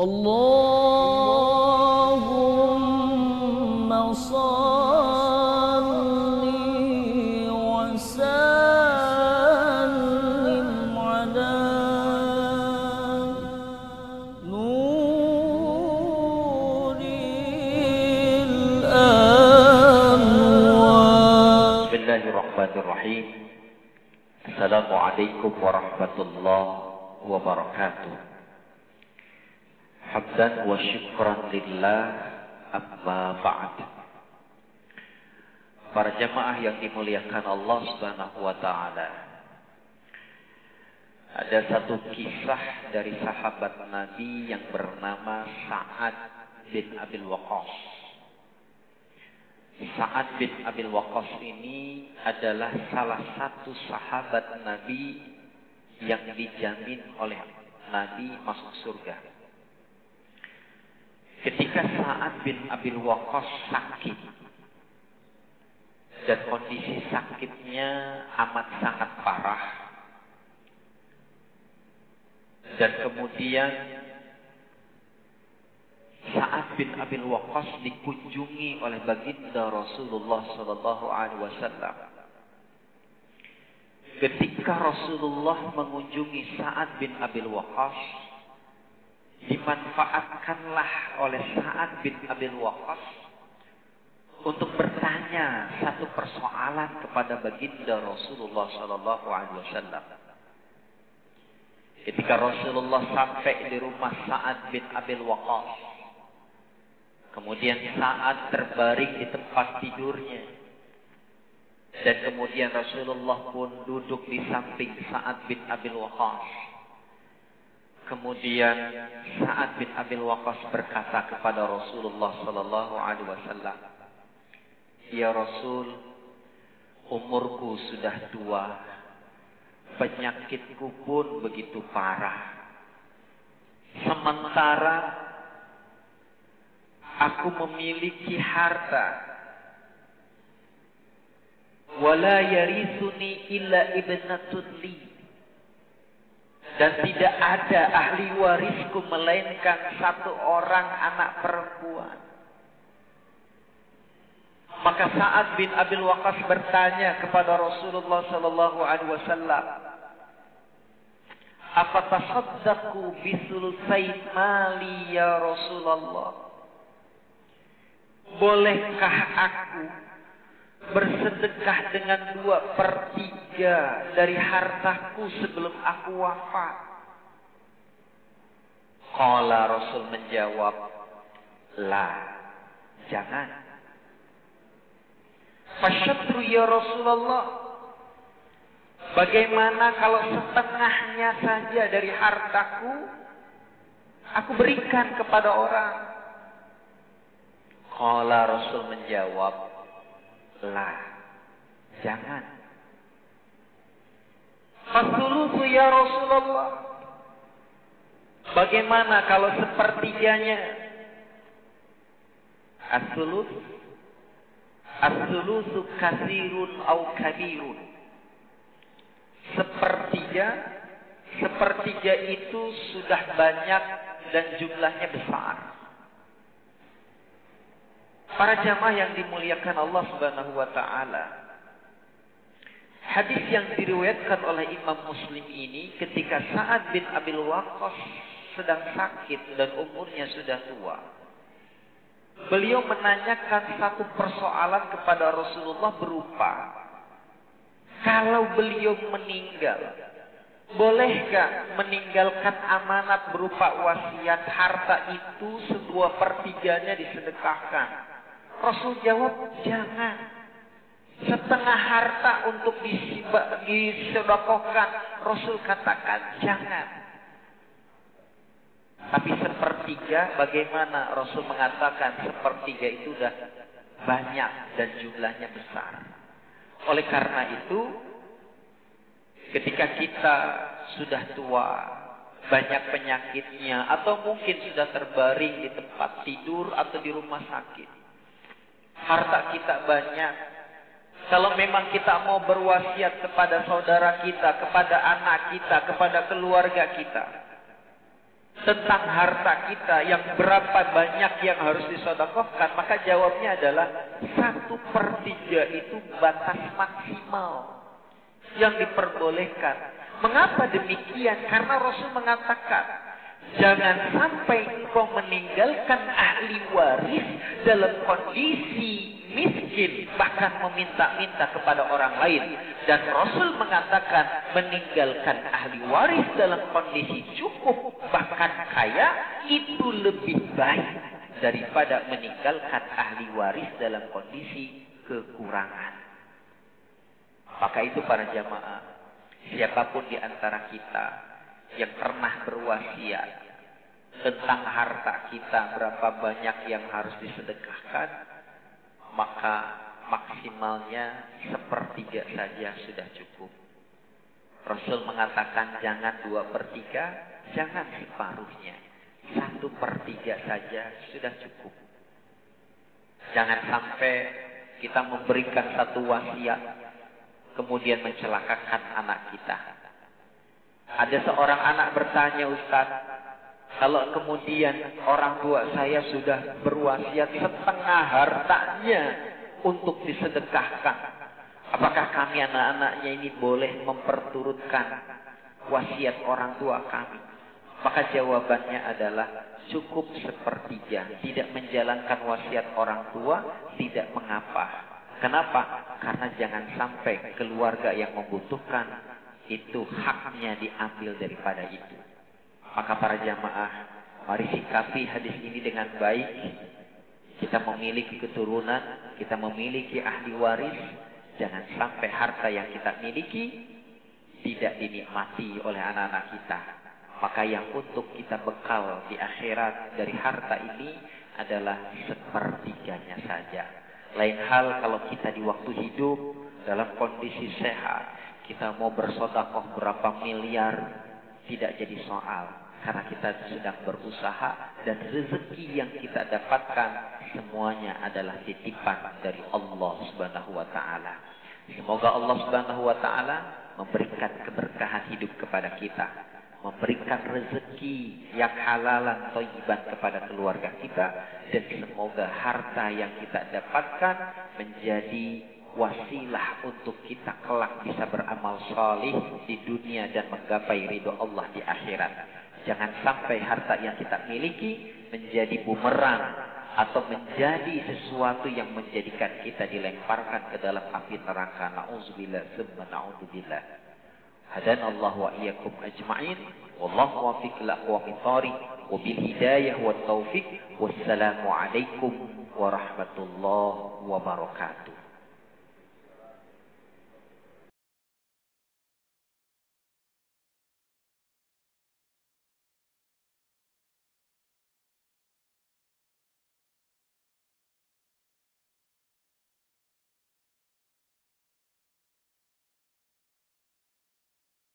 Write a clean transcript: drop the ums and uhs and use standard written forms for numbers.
Allahumma salli wa sallim ala nuril anwar. Bismillahirrahmanirrahim. Assalamualaikum warahmatullahi wabarakatuh. Hamdan wa syukran lillah, amma ba'd. Para jamaah yang dimuliakan Allah Subhanahu wa taala. Ada satu kisah dari sahabat Nabi yang bernama Sa'ad bin Abil Waqqas. Sa'ad bin Abil Waqqas ini adalah salah satu sahabat Nabi yang dijamin oleh Nabi masuk surga. Ketika Sa'ad bin Abil Waqqas sakit, dan kondisi sakitnya amat sangat parah, dan kemudian Sa'ad bin Abil Waqqas dikunjungi oleh baginda Rasulullah Sallallahu Alaihi Wasallam. Ketika Rasulullah mengunjungi Sa'ad bin Abil Waqqas, dimanfaatkanlah oleh Sa'ad bin Abil Waqqas untuk bertanya satu persoalan kepada baginda Rasulullah Sallallahu Alaihi Wasallam. Ketika Rasulullah sampai di rumah Sa'ad bin Abil Waqqas, kemudian Sa'ad terbaring di tempat tidurnya, dan kemudian Rasulullah pun duduk di samping Sa'ad bin Abil Waqqas. Kemudian Sa'ad bin Abil Waqqas berkata kepada Rasulullah Sallallahu Alaihi Wasallam, "Ya Rasul, umurku sudah tua, penyakitku pun begitu parah. Sementara aku memiliki harta, wala yarisuni illa ibnatun li, dan tidak ada ahli warisku melainkan satu orang anak perempuan." Maka Sa'ad bin Abil Waqqas bertanya kepada Rasulullah Sallallahu Alaihi Wasallam, "Apa tasaddaqu bisulusai mali ya Rasulullah? Bolehkah aku bersedekah dengan 2/3 dari hartaku sebelum aku wafat?" Qala, Rasul menjawab, "La, jangan." "Fasyatru ya Rasulullah, bagaimana kalau setengahnya saja dari hartaku aku berikan kepada orang?" Qala, Rasul menjawab, "La, jangan." "Fasulusu ya Rasulullah, bagaimana kalau sepertiganya?" As-sulusu katsirun au kabirun. Sepertiga itu sudah banyak dan jumlahnya besar. Para jamaah yang dimuliakan Allah Subhanahu wa taala, hadis yang diriwayatkan oleh Imam Muslim ini ketika Sa'ad bin Abil Waqqas sedang sakit dan umurnya sudah tua, beliau menanyakan satu persoalan kepada Rasulullah berupa, kalau beliau meninggal, bolehkah meninggalkan amanat berupa wasiat harta itu 2/3 disedekahkan? Rasul jawab, jangan. Setengah harta untuk disedekahkan, Rasul katakan jangan. Tapi 1/3 bagaimana? Rasul mengatakan 1/3 itu sudah banyak dan jumlahnya besar. Oleh karena itu, ketika kita sudah tua, banyak penyakitnya, atau mungkin sudah terbaring di tempat tidur atau di rumah sakit, harta kita banyak, kalau memang kita mau berwasiat kepada saudara kita, kepada anak kita, kepada keluarga kita, tentang harta kita yang berapa banyak yang harus disedekahkan, maka jawabnya adalah 1/3 itu batas maksimal yang diperbolehkan. Mengapa demikian? Karena Rasul mengatakan, jangan sampai engkau meninggalkan ahli waris dalam kondisi miskin, bahkan meminta-minta kepada orang lain. Dan Rasul mengatakan meninggalkan ahli waris dalam kondisi cukup, bahkan kaya, itu lebih baik daripada meninggalkan ahli waris dalam kondisi kekurangan. Maka itu para jamaah, siapapun di antara kita yang pernah berwasiat tentang harta kita berapa banyak yang harus disedekahkan, maka maksimalnya 1/3 saja sudah cukup. Rasul mengatakan jangan 2/3, jangan separuhnya, 1/3 saja sudah cukup. Jangan sampai kita memberikan satu wasiat kemudian mencelakakan anak kita. Ada seorang anak bertanya, Ustaz, kalau kemudian orang tua saya sudah berwasiat setengah hartanya untuk disedekahkan, apakah kami anak-anaknya ini boleh memperturutkan wasiat orang tua kami? Maka jawabannya adalah cukup 1/3. Tidak menjalankan wasiat orang tua tidak mengapa. Kenapa? Karena jangan sampai keluarga yang membutuhkan itu haknya diambil daripada itu. Maka para jamaah, mari sikapi hadis ini dengan baik. Kita memiliki keturunan, kita memiliki ahli waris. Jangan sampai harta yang kita miliki tidak dinikmati oleh anak-anak kita. Maka yang untuk kita bekal di akhirat dari harta ini adalah 1/3-nya saja. Lain hal kalau kita di waktu hidup dalam kondisi sehat, kita mau bersedekah berapa miliar tidak jadi soal, karena kita sedang berusaha dan rezeki yang kita dapatkan semuanya adalah titipan dari Allah Subhanahu wa taala. Semoga Allah Subhanahu wa taala memberikan keberkahan hidup kepada kita, memberikan rezeki yang halalan thayyiban kepada keluarga kita, dan semoga harta yang kita dapatkan menjadi wasilah untuk kita kelak bisa beramal salih di dunia dan menggapai ridho Allah di akhirat. Jangan sampai harta yang kita miliki menjadi bumerang atau menjadi sesuatu yang menjadikan kita dilemparkan ke dalam api neraka. Na'udzubillah summa na'udzubillah. Hadanallahu wa iyyakum ajma'in. Wallahu muwaffiq ila aqwamit thariq. Wabil hidayah wat taufiq. Wassalamu alaikum warahmatullahi wabarakatuh.